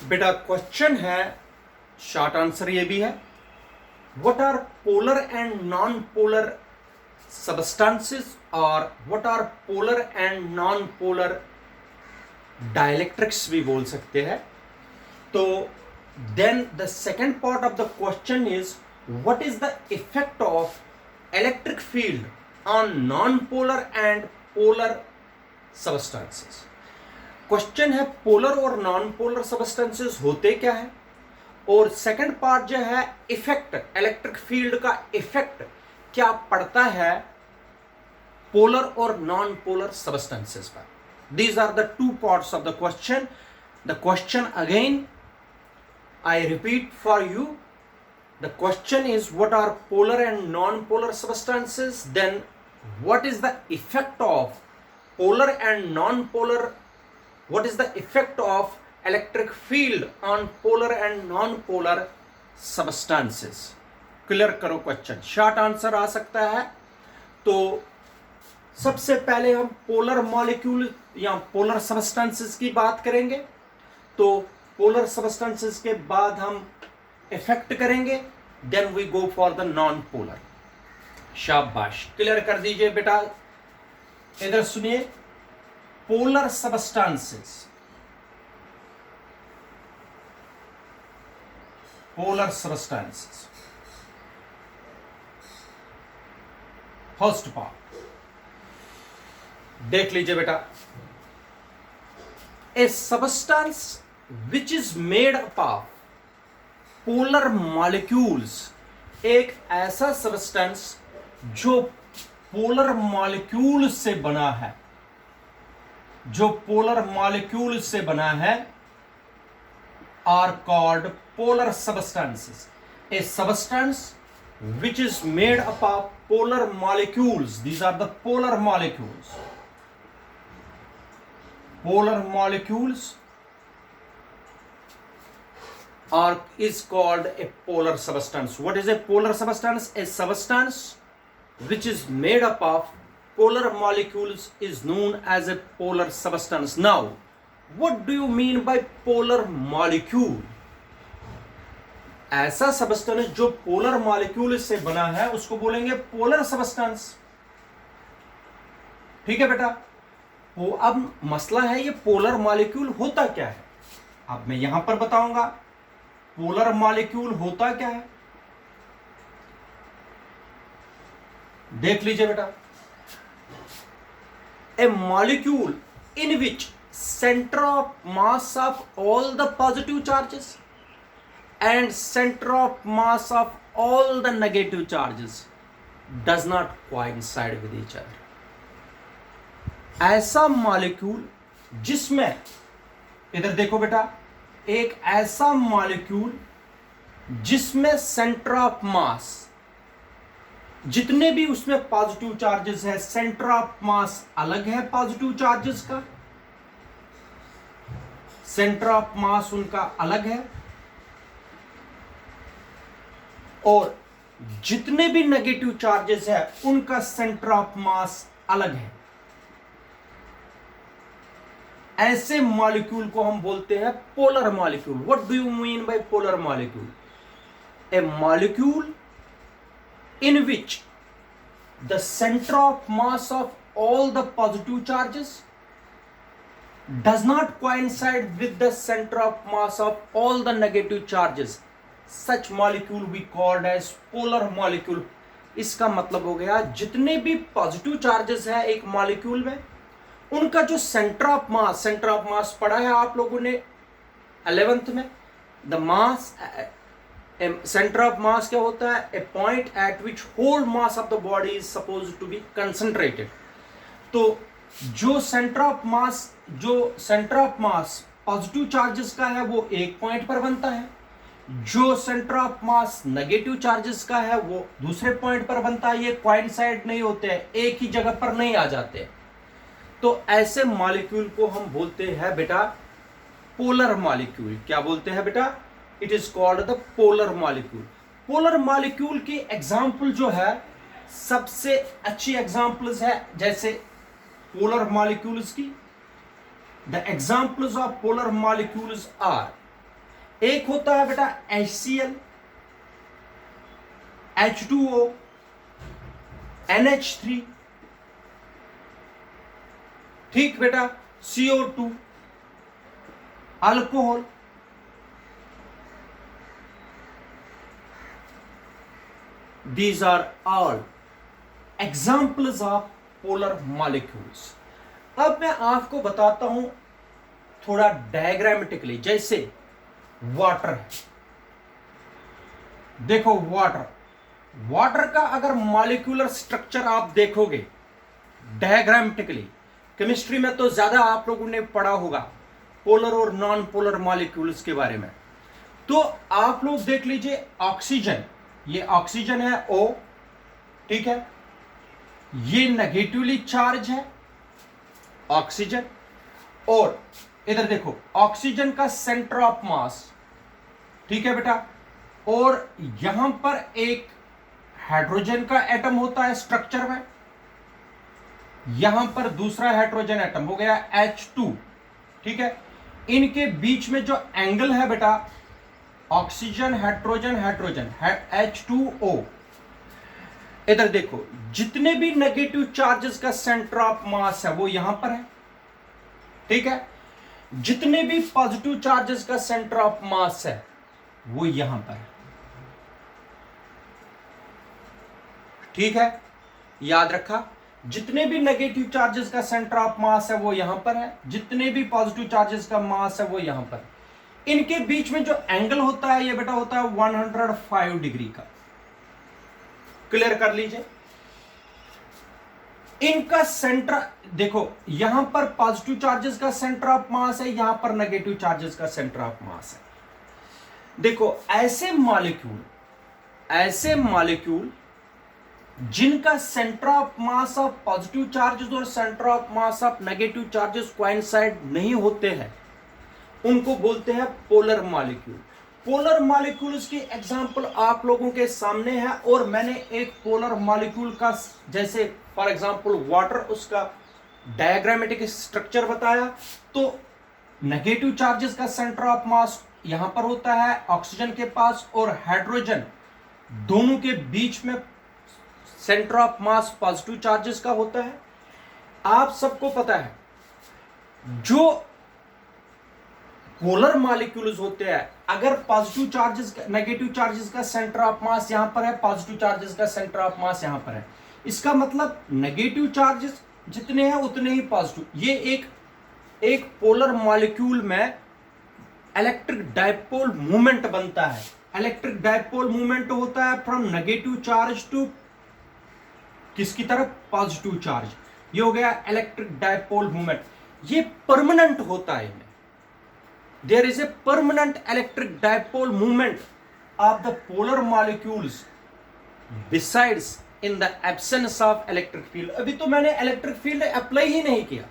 बेटा क्वेश्चन है, short answer ये भी है, what are polar and non polar substances और what are polar and non polar dielectrics भी बोल सकते हैं। तो then the second part of the question is what is the effect of electric field on non polar and polar substances. Question है polar और non polar substances होते क्या है, और सेकंड पार्ट जो है इफेक्ट, इलेक्ट्रिक फील्ड का effect क्या पड़ता है पोलर और नॉन पोलर सबस्टेंसेस पर। These are the two parts of the question. The question again, I repeat for you. The question is what are polar and non-polar substances? Then what is the effect of polar and non-polar? What is the effect of electric field on polar and non-polar substances? Clear करो question. Short answer आ सकता है। तो सबसे पहले हम polar molecule या polar substances की बात करेंगे। तो पोलर सबस्टेंसेस के बाद हम इफेक्ट करेंगे, then we go for the non polar. शाबाश, क्लियर कर दीजिए बेटा। इधर सुनिए, polar substances, polar substances first part देख लीजिए बेटा। A substance which is made up of polar molecules, एक ऐसा सबस्टेंस जो पोलर मॉलिक्यूल से बना है, जो पोलर मॉलिक्यूल से बना है, are called polar substances. A substance which is made up of polar molecules, these are the polar molecules, polar molecules are is called a polar substance. What is a polar substance? A substance which is made up of polar molecules is known as a polar substance. Now what do you mean by polar molecule? ऐसा substance जो polar molecule से बना है उसको बोलेंगे polar substance. ठीक है बेटा। वो अब मसला है ये पोलर मॉलिक्यूल होता क्या है, अब मैं यहां पर बताऊंगा पोलर मॉलिक्यूल होता क्या है। देख लीजिए बेटा, a molecule in which centre of mass of all the positive charges and center of mass of all the negative charges does not coincide with each other. ऐसा मॉलिक्यूल जिसमें, इधर देखो बेटा, एक ऐसा मॉलिक्यूल जिसमें सेंटर ऑफ मास, जितने भी उसमें पॉजिटिव चार्जेस है, सेंटर ऑफ मास अलग है पॉजिटिव चार्जेस का, सेंटर ऑफ मास उनका अलग है, और जितने भी नेगेटिव चार्जेस है उनका सेंटर ऑफ मास अलग है। ऐसे मॉलिक्यूल को हम बोलते हैं polar molecule. What do you mean by polar molecule? A molecule in which the centre of mass of all the positive charges does not coincide with the center of mass of all the negative charges. Such molecule we called as polar molecule. इसका मतलब हो गया जितने भी positive charges है एक molecule में, उनका जो सेंटर ऑफ मास पढ़ा है आप लोगों ने 11th में। The mass, centre of mass क्या होता है? A point at which whole mass of the body is suppose to be concentrated. तो जो centre of mass positive charges का है वो एक पॉइंट पर बनता है, जो centre of mass negative charges का है वो दूसरे पॉइंट पर बनता है। ये कोइंसाइड नहीं होते हैं, एक ही जगह पर नहीं आ जाते। तो ऐसे मॉलिक्यूल को हम बोलते हैं बेटा पोलर मॉलिक्यूल। क्या बोलते हैं बेटा? It is called the polar molecule. Polar molecule की एग्जाम्पल जो है, सबसे अच्छी एग्जाम्पल्स है जैसे पोलर मॉलिक्यूल्स की। The examples of polar molecules are एक होता है बेटा HCl, H2O, NH3, ठीक बेटा, CO2, alcohol. These are all examples of polar molecules. अब मैं आपको बताता हूं थोड़ा डायग्रामेटिकली, जैसे वाटर है। देखो वाटर का अगर मॉलिक्यूलर स्ट्रक्चर आप देखोगे डायग्रामेटिकली, केमिस्ट्री में तो ज्यादा आप लोगों ने पढ़ा होगा पोलर और नॉन पोलर मॉलिक्यूल्स के बारे में। तो आप लोग देख लीजिए, ऑक्सीजन, ये ऑक्सीजन है O, ठीक है, ये नेगेटिवली चार्ज है ऑक्सीजन। और इधर देखो ऑक्सीजन का सेंटर ऑफ मास, ठीक है बेटा, और यहां पर एक हाइड्रोजन का एटम होता है स्ट्रक्चर में, यहां पर दूसरा हाइड्रोजन एटम हो गया H2, ठीक है। इनके बीच में जो एंगल है बेटा, ऑक्सीजन हाइड्रोजन हाइड्रोजन H2O, इधर देखो जितने भी नेगेटिव चार्जेस का सेंटर ऑफ मास है वो यहां पर है, ठीक है। जितने भी पॉजिटिव चार्जेस का सेंटर ऑफ मास है वो यहां पर है, ठीक है, याद रखा। जितने भी नेगेटिव चार्जेस का सेंटर ऑफ मास है वो यहां पर है, जितने भी पॉजिटिव चार्जेस का मास है वो यहां पर है। इनके बीच में जो एंगल होता है ये बेटा होता है 105 डिग्री का, क्लियर कर लीजिए। इनका सेंटर देखो, यहां पर पॉजिटिव चार्जेस का सेंटर ऑफ मास है, यहां पर नेगेटिव चार्जेस का सेंटर ऑफ मास है। देखो ऐसे मॉलिक्यूल जिनका centre of mass of positive charges और centre of mass of negative charges coincide नहीं होते हैं, उनको बोलते हैं पोलर मॉलिक्यूल। पोलर मॉलिक्यूल्स की एग्जांपल आप लोगों के सामने है, और मैंने एक पोलर मॉलिक्यूल का, जैसे फॉर एग्जांपल वाटर, उसका डायग्रामेटिक स्ट्रक्चर बताया। तो नेगेटिव चार्जेस का सेंटर ऑफ मास यहां पर होता है ऑक्सीजन के पास, और हाइड्रोजन, दोनों के बीच में centre of mass positive charges का होता है। आप सबको पता है जो पोलर मॉलिक्यूल्स होते हैं, अगर पॉजिटिव चार्जेस नेगेटिव चार्जेस का सेंटर ऑफ मास यहां पर है, पॉजिटिव चार्जेस का सेंटर ऑफ मास यहां पर है, इसका मतलब नेगेटिव चार्जेस जितने हैं उतने ही पॉजिटिव। ये एक पोलर मॉलिक्यूल में इलेक्ट्रिक डायपोल मूवमेंट बनता है। इलेक्ट्रिक डायपोल मूवमेंट होता है फ्रॉम नेगेटिव चार्ज टू किसकी तरफ, पॉजिटिव चार्ज। ये हो गया इलेक्ट्रिक डायपोल मूवमेंट। ये परमानेंट होता है, there is a permanent electric dipole movement of the polar molecules besides in the absence of electric field। अभी तो मैंने इलेक्ट्रिक फील्ड अप्लाई ही नहीं किया,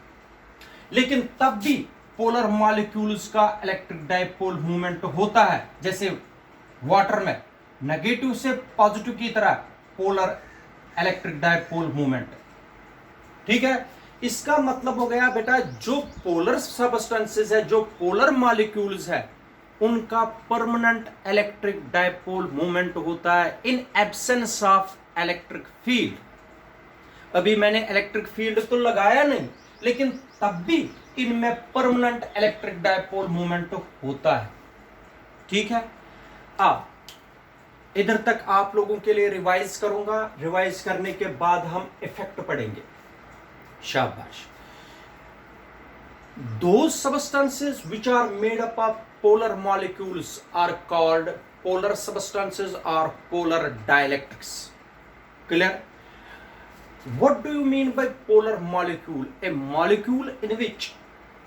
लेकिन तब भी पोलर मॉलिक्यूल्स का इलेक्ट्रिक डायपोल मूवमेंट होता है। जैसे वाटर में नेगेटिव से पॉजिटिव की तरह पोलर इलेक्ट्रिक डायपोल मूवमेंट, ठीक है। इसका मतलब हो गया बेटा, जो पोलर सबस्टेंसेस है, जो पोलर मॉलिक्यूल्स है, उनका परमानेंट इलेक्ट्रिक डायपोल मूवमेंट होता है in absence of electric field. अभी मैंने इलेक्ट्रिक फील्ड तो लगाया नहीं, लेकिन तब भी इनमें परमानेंट इलेक्ट्रिक डायपोल मूवमेंट होता है, ठीक है। अब इधर तक आप लोगों के लिए रिवाइज करूंगा, रिवाइज करने के बाद हम इफेक्ट पढ़ेंगे। शाबाश। Those substances which are made up of polar molecules are called polar substances or polar dielectrics. Clear? What do you mean by polar molecule? A molecule in which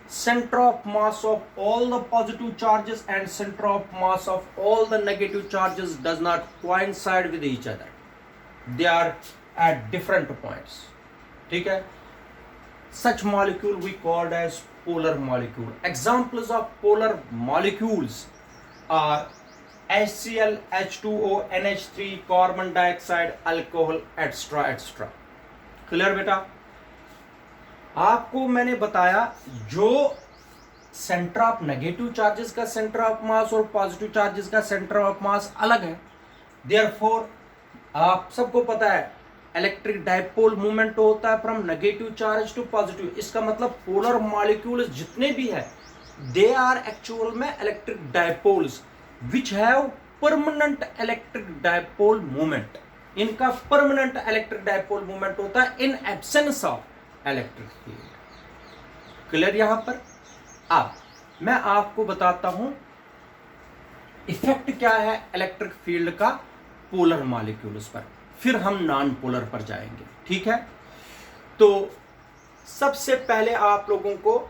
center of mass of all the positive charges and center of mass of all the negative charges does not coincide with each other. They are at different points. ठीक है? Such molecule we called as polar molecule. Examples of polar molecules are HCl, H2O, NH3, carbon dioxide, alcohol, etc. etc. Clear बेटा? आपको मैंने बताया जो centre of negative charges का centre of मास और positive charges का सेंटर ऑफ मास अलग है। देयरफॉर आप सबको पता है इलेक्ट्रिक डाइपोल मूवमेंट होता है from negative charge to positive. इसका मतलब पोलर मॉलिक्यूल्स जितने भी है दे आर एक्चुअल में electric dipoles which have permanent electric dipole movement. इनका परमानेंट इलेक्ट्रिक डाइपोल मूवमेंट होता है in absence of electric field. Clear यहां पर। अब मैं आपको बताता हूं इफेक्ट क्या है इलेक्ट्रिक फील्ड का पोलर मॉलिक्यूल्स पर, फिर हम नॉन पोलर पर जाएंगे। ठीक है, तो सबसे पहले आप लोगों को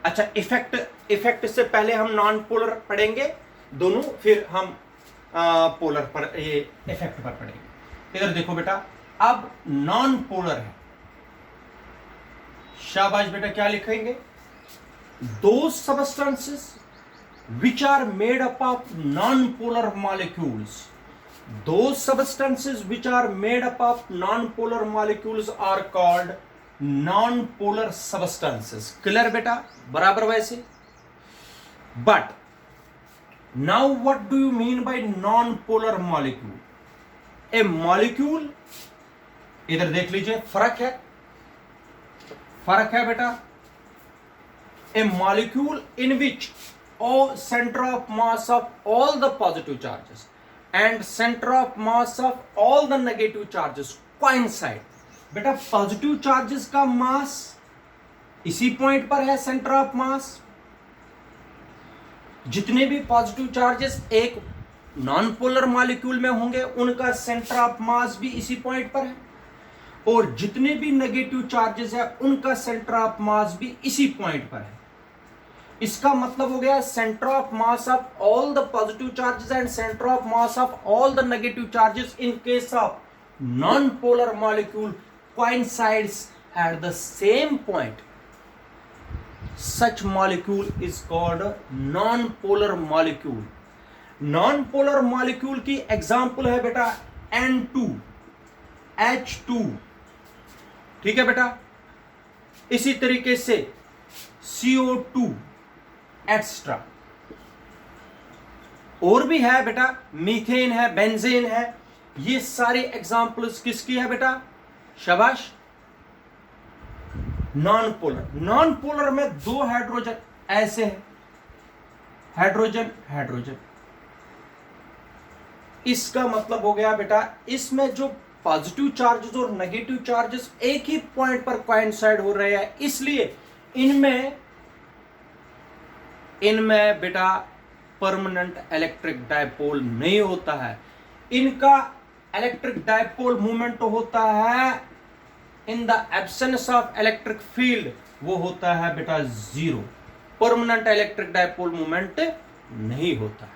अच्छा इफेक्ट से पहले हम नॉन पोलर पढ़ेंगे दोनों, फिर हम पोलर पर ये इफेक्ट पर पढ़ेंगे। इधर देखो बेटा, अब नॉन पोलर है, शाबाश बेटा, क्या लिखेंगे? दो substances which are made up of non-polar molecules. Those substances which are made up of non-polar molecules are called non-polar substances. Clear बेटा? बराबर वैसे। But now what do you mean by non-polar molecule? A molecule, इधर देख लीजिए, फर्क है बेटा। A molecule in which center of mass of all the positive charges and center of mass of all the negative charges coincide. बेटा positive charges का मास इसी point पर है, सेंटर ऑफ मास। जितने भी पॉजिटिव चार्जेस एक नॉन पोलर मॉलिक्यूल में होंगे उनका सेंटर ऑफ मास भी इसी पॉइंट पर है, और जितने भी नेगेटिव चार्जेस है उनका सेंटर ऑफ मास भी इसी पॉइंट पर है। इसका मतलब हो गया centre of mass of all the positive charges and centre of mass of all the negative charges in case of non polar molecule coincides at the same point. Such molecule is called non-polar molecule. Non-polar molecule की example है बेटा N2, H2, ठीक है बेटा। इसी तरीके से CO2 extra, और भी है बेटा, मीथेन है, बेंजीन है। ये सारे एग्जाम्पल्स किसकी है बेटा? शाबाश, नॉन पोलर। नॉन पोलर में दो हाइड्रोजन ऐसे है, हाइड्रोजन हाइड्रोजन। इसका मतलब हो गया बेटा इसमें जो पॉजिटिव चार्जेस और नेगेटिव चार्जेस एक ही पॉइंट पर कोइंसाइड हो रहे हैं, इसलिए इनमें बेटा परमानेंट इलेक्ट्रिक डायपोल नहीं होता है। इनका इलेक्ट्रिक डायपोल मूवमेंट होता है in the absence of electric field, वो होता है बेटा zero. Permanent electric dipole movement नहीं होता है,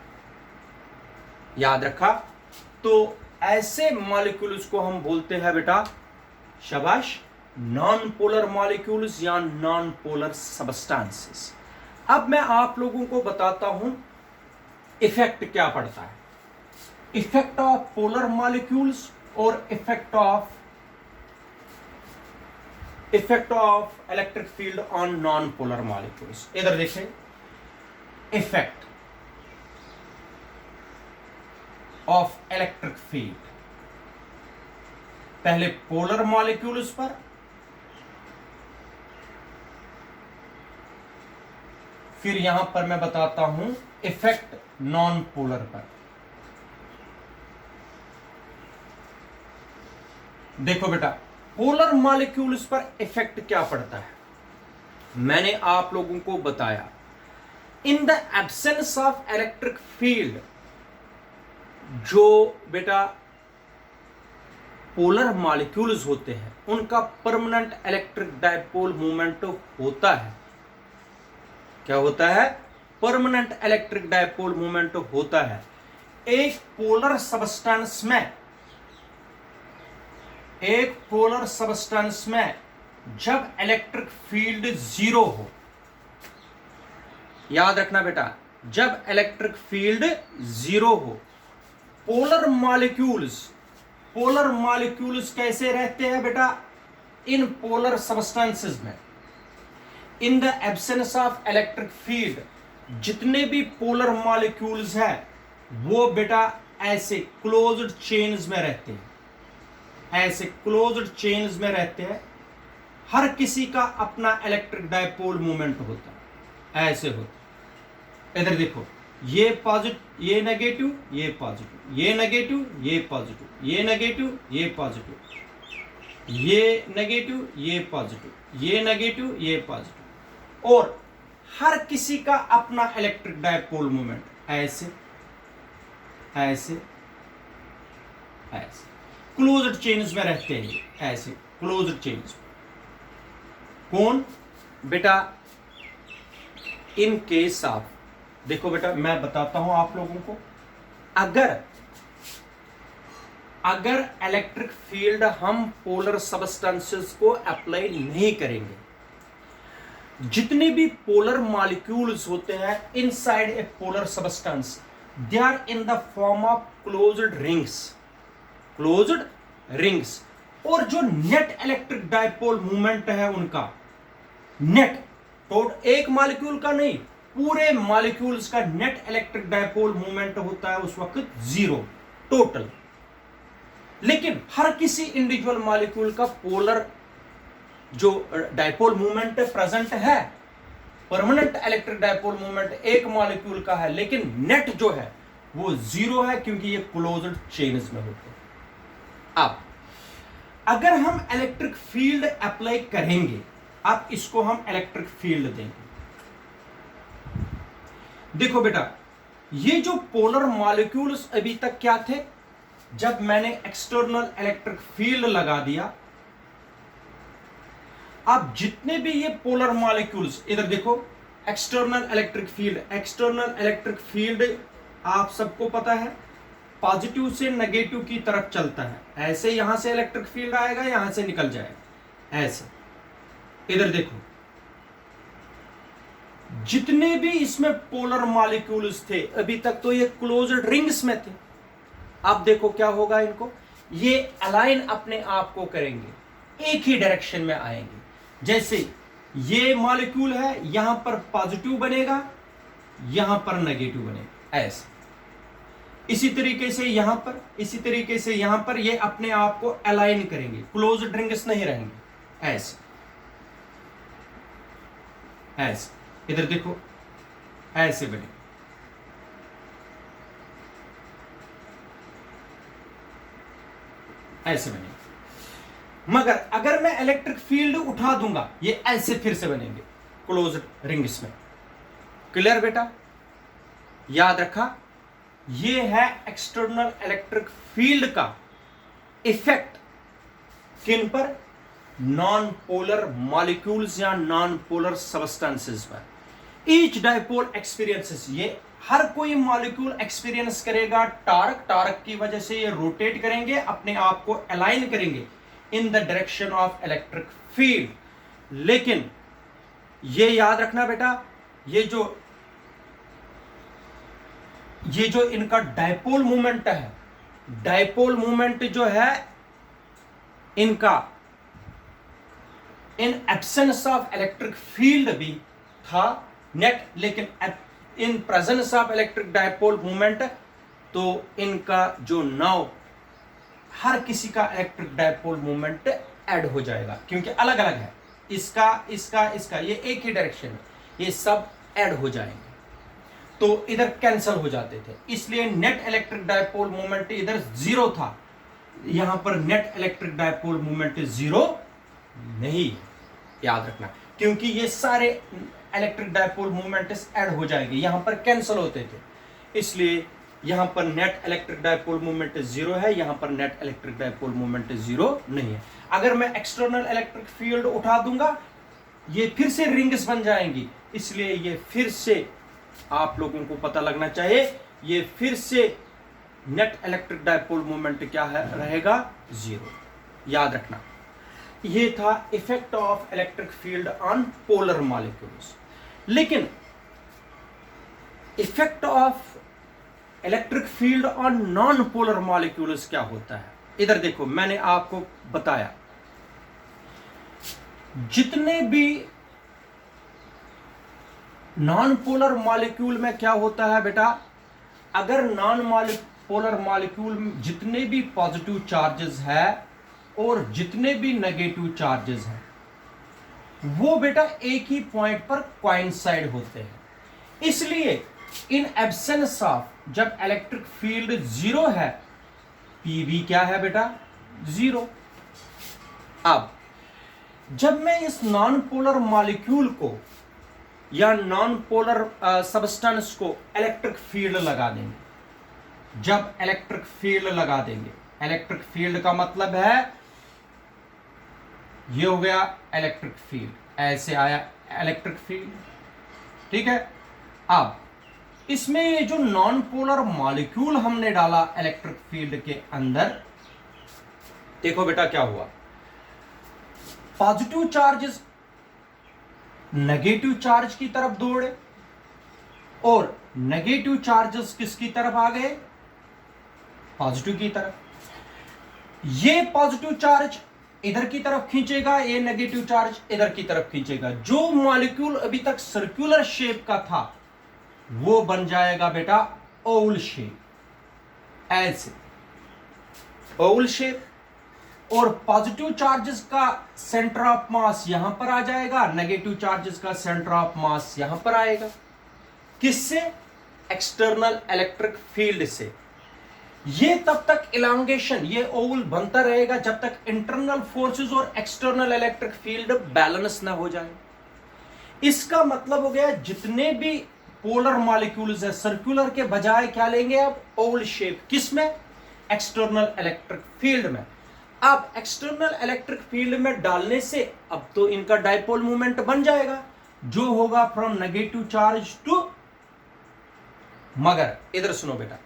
याद रखा। तो ऐसे मॉलिक्यूल्स को हम बोलते हैं बेटा, शाबाश, नॉन पोलर मॉलिक्यूल्स या नॉन पोलर सबस्टेंसेस। अब मैं आप लोगों को बताता हूं इफेक्ट क्या पड़ता है, इफेक्ट ऑफ पोलर मॉलिक्यूल्स और effect of electric field on non polar molecules. इधर देखें, इफेक्ट ऑफ इलेक्ट्रिक फील्ड, पहले पोलर मॉलिक्यूल्स पर, फिर यहां पर मैं बताता हूं इफेक्ट नॉन पोलर पर। देखो बेटा, पोलर मॉलिक्यूल्स पर इफेक्ट क्या पड़ता है, मैंने आप लोगों को बताया। In the absence of electric field, जो बेटा पोलर मॉलिक्यूल्स होते हैं उनका परमानेंट इलेक्ट्रिक डायपोल मूवमेंट होता है। क्या होता है? परमानेंट इलेक्ट्रिक डायपोल मूवमेंट होता है। एक पोलर सबस्टेंस में जब इलेक्ट्रिक फील्ड जीरो हो, याद रखना बेटा, जब इलेक्ट्रिक फील्ड जीरो हो, पोलर मॉलिक्यूल्स कैसे रहते हैं बेटा? इन पोलर सब्सटेंसेस में in the absence of electric field जितने भी पोलर मॉलिक्यूल्स हैं वो बेटा ऐसे क्लोज्ड चेन्स में रहते हैं, ऐसे क्लोज्ड चेन्स में रहते हैं। हर किसी का अपना इलेक्ट्रिक डायपोल मोमेंट होता है, ऐसे होता है। इधर देखो, ये पॉजिटिव, ये नेगेटिव, ये पॉजिटिव, ये नेगेटिव, ये पॉजिटिव, ये नेगेटिव, ये पॉजिटिव, ये नेगेटिव, ये पॉजिटिव, ये नेगेटिव, ये पॉजिटिव। और हर किसी का अपना इलेक्ट्रिक डायपोल मोमेंट, ऐसे ऐसे ऐसे क्लोज्ड चेन्स में रहते हैं, ऐसे क्लोज्ड चेन्स। कौन बेटा? इन केस ऑफ, देखो बेटा मैं बताता हूं आप लोगों को, अगर इलेक्ट्रिक फील्ड हम पोलर सब्सटेंसेस को अप्लाई नहीं करेंगे, जितने भी पोलर मॉलिक्यूल्स होते हैं inside a polar substance, they are in the form of closed rings. और जो नेट इलेक्ट्रिक डायपोल मूवमेंट है उनका, नेट टोटल एक मॉलिक्यूल का नहीं, पूरे मॉलिक्यूल्स का नेट इलेक्ट्रिक डायपोल मूवमेंट होता है उस वक्त 0 टोटल। लेकिन हर किसी इंडिविजुअल मॉलिक्यूल का पोलर जो डायपोल मूवमेंट प्रेजेंट है, परमानेंट इलेक्ट्रिक डायपोल मूवमेंट एक मॉलिक्यूल का है, लेकिन नेट जो है वो 0 है क्योंकि ये क्लोज्ड चेन्स में होते हैं। अब अगर हम इलेक्ट्रिक फील्ड अप्लाई करेंगे, अब इसको हम इलेक्ट्रिक फील्ड देंगे। देखो बेटा, ये जो पोलर मॉलिक्यूल्स अभी तक क्या थे, जब मैंने एक्सटर्नल इलेक्ट्रिक फील्ड लगा दिया, अब जितने भी ये पोलर मॉलिक्यूल्स, इधर देखो एक्सटर्नल इलेक्ट्रिक फील्ड आप सबको पता है पॉजिटिव से नेगेटिव की तरफ चलता है। ऐसे यहां से इलेक्ट्रिक फील्ड आएगा, यहां से निकल जाएगा, ऐसे। इधर देखो, जितने भी इसमें पोलर मॉलिक्यूल्स थे अभी तक तो ये क्लोज्ड रिंग्स में थे। अब देखो क्या होगा, इनको ये अलाइन अपने आप को करेंगे, एक ही डायरेक्शन में आएंगे। जैसे ये मॉलिक्यूल है, यहां पर पॉजिटिव बनेगा, यहां पर नेगेटिव बनेगा, ऐसे। इसी तरीके से यहां पर, इसी तरीके से यहां पर ये अपने आप को अलाइन करेंगे, क्लोज्ड रिंग्स नहीं रहेंगे, ऐसे ऐसे। इधर देखो ऐसे बने, ऐसे बनेंगे। मगर अगर मैं इलेक्ट्रिक फील्ड उठा दूंगा, ये ऐसे फिर से बनेंगे क्लोज्ड रिंग्स में। क्लियर बेटा? याद रखा, ये है एक्सटर्नल इलेक्ट्रिक फील्ड का इफेक्ट किन पर? नॉन पोलर मॉलिक्यूल्स या नॉन पोलर सब्सटेंसेस पर। ईच डायपोल एक्सपीरियंसेस, ये हर कोई मॉलिक्यूल एक्सपीरियंस करेगा टार्क की वजह से ये रोटेट करेंगे, अपने आप को अलाइन करेंगे in the direction of electric field. लेकिन ये याद रखना बेटा, ये जो इनका डायपोल मूवमेंट है, डायपोल मूवमेंट जो है इनका इन एब्सेंस ऑफ इलेक्ट्रिक फील्ड भी था नेट, लेकिन in presence of electric dipole movement तो इनका जो नाउ हर किसी का इलेक्ट्रिक डायपोल मूवमेंट ऐड हो जाएगा, क्योंकि अलग अलग है, इसका ये एक ही डायरेक्शन है, ये सब ऐड हो जाएंगे तो इधर कैंसल हो जाते थे। इसलिए नेट इलेक्ट्रिक डायपोल मूवमेंट इधर 0 था, यहां पर नेट इलेक्ट्रिक डायपोल मूवमेंट 0 नहीं है, याद रखना, क्योंकि ये सारे इलेक्ट्रिक डायपोल मूवमेंट्स ऐड हो जाएंगे, यहां पर कैंसल होते थे। इसलिए यहां पर नेट इलेक्ट्रिक डायपोल मूवमेंट 0 है, यहां पर नेट इलेक्ट्रिक डायपोल मूवमेंट 0 नहीं है। अगर मैं एक्सटर्नल इलेक्ट्रिक फील्ड उठा दूंगा, ये फिर से रिंग्स बन जाएंगी, इसलिए ये फिर से आप लोगों को पता लगना चाहिए, ये फिर से नेट इलेक्ट्रिक डायपोल मूवमेंट क्या है रहेगा? 0। याद रखना, ये था effect of electric field on polar molecules. लेकिन effect of electric field on non polar molecules क्या होता है? इधर देखो, मैंने आपको बताया जितने भी नॉन पोलर मॉलिक्यूल में क्या होता है बेटा, अगर नॉन पोलर मॉलिक्यूल में जितने भी पॉजिटिव चार्जेस है और जितने भी नेगेटिव चार्जेस हैं वो बेटा एक ही पॉइंट पर कोइंसाइड होते हैं। इसलिए इन एब्सेंस ऑफ, जब इलेक्ट्रिक फील्ड जीरो है, पीवी क्या है बेटा, जीरो। अब जब मैं इस नॉन पोलर मॉलिक्यूल को या नॉन पोलर सब्सटेंस को इलेक्ट्रिक फील्ड लगा देंगे, जब इलेक्ट्रिक फील्ड लगा देंगे, इलेक्ट्रिक फील्ड का मतलब है ये हो गया इलेक्ट्रिक फील्ड, ऐसे आया इलेक्ट्रिक फील्ड, ठीक है। अब इसमें ये जो नॉन पोलर मॉलिक्यूल हमने डाला इलेक्ट्रिक फील्ड के अंदर, देखो बेटा क्या हुआ, पॉजिटिव चार्जेस नेगेटिव चार्ज की तरफ दौड़े और नेगेटिव चार्जेस किसकी तरफ आ गए, पॉजिटिव की तरफ। ये पॉजिटिव चार्ज इधर की तरफ खींचेगा, ये नेगेटिव चार्ज इधर की तरफ खींचेगा। जो मॉलिक्यूल अभी तक सर्कुलर शेप का था वो बन जाएगा बेटा ओवल शेप, ऐसे ओवल शेप। और पॉजिटिव चार्जेस का सेंटर ऑफ मास यहां पर आ जाएगा, नेगेटिव चार्जेस का सेंटर ऑफ मास यहां पर आएगा। किससे, एक्सटर्नल इलेक्ट्रिक फील्ड से। ये तब तक इलांगेशन, ये ओवल बनता रहेगा जब तक इंटरनल फोर्सेस और एक्सटर्नल इलेक्ट्रिक फील्ड बैलेंस ना हो जाए। इसका मतलब हो गया जितने भी पोलर मॉलिक्यूल्स है सर्कुलर के बजाय क्या लेंगे अब, ओवल शेप। किसमें, एक्सटर्नल इलेक्ट्रिक फील्ड में। अब एक्सटर्नल इलेक्ट्रिक फील्ड में डालने से अब तो इनका डाइपोल मोमेंट बन जाएगा जो होगा फ्रॉम नेगेटिव चार्ज टू, मगर इधर सुनो बेटा,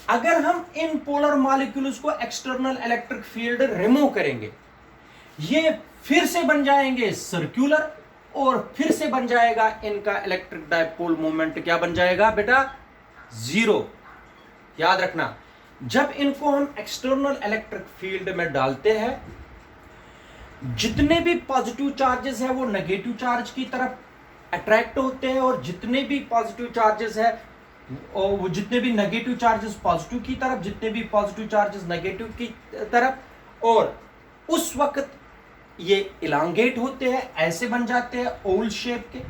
अगर हम इन पोलर मॉलिक्यूल्स को एक्सटर्नल इलेक्ट्रिक फील्ड रिमूव करेंगे, ये फिर से बन जाएंगे सर्कुलर और फिर से बन जाएगा इनका इलेक्ट्रिक डाइपोल मोमेंट, क्या बन जाएगा बेटा, जीरो। याद रखना, जब इनको हम एक्सटर्नल इलेक्ट्रिक फील्ड में डालते हैं, जितने भी पॉजिटिव चार्जेस है वो नेगेटिव चार्ज की तरफ अट्रैक्ट होते हैं और जितने भी पॉजिटिव चार्जेस है और वो जितने भी नेगेटिव चार्जेस पॉजिटिव की तरफ, जितने भी पॉजिटिव चार्जेस नेगेटिव की तरफ, और उस वक्त ये इलांगेट होते हैं, ऐसे बन जाते हैं ओवल शेप के।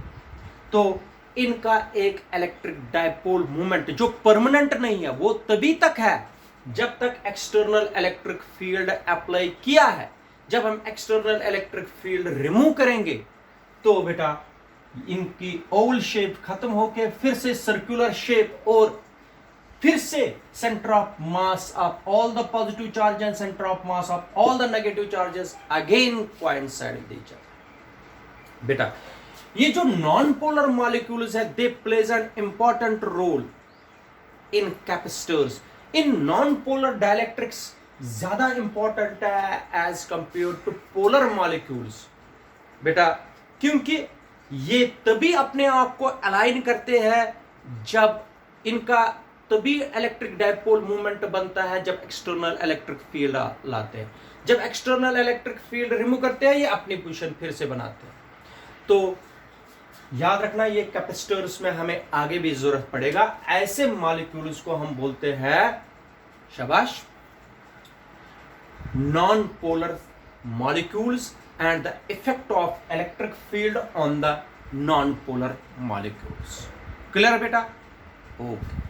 तो इनका एक इलेक्ट्रिक डाइपोल मोमेंट जो परमानेंट नहीं है वो तभी तक है जब तक एक्सटर्नल इलेक्ट्रिक फील्ड अप्लाई किया है। जब हम एक्सटर्नल इलेक्ट्रिक फील्ड रिमूव करेंगे तो बेटा इनकी ओवल शेप खत्म होके फिर से सर्कुलर शेप और फिर से centre of mass of all the positive charge and centre of mass of all the negative charges again coincide with each other. बेटा ये जो नॉन पोलर मॉलिक्यूल्स है they plays an important role in capacitors. इन non polar dielectrics ज्यादा important है as compared to polar molecules बेटा, क्योंकि ये तभी अपने आप को अलाइन करते हैं जब इनका तभी इलेक्ट्रिक डाइपोल मूवमेंट बनता है जब एक्सटर्नल इलेक्ट्रिक फील्ड लाते हैं। जब एक्सटर्नल इलेक्ट्रिक फील्ड रिमूव करते हैं ये अपनी पोजीशन फिर से बनाते हैं। तो याद रखना ये कैपेसिटर्स में हमें आगे भी जरूरत पड़ेगा। ऐसे मॉलिक्यूल्स को हम बोलते हैं, शाबाश, non polar molecules and the effect of electric field on the non-polar molecules. Clear बेटा? Okay.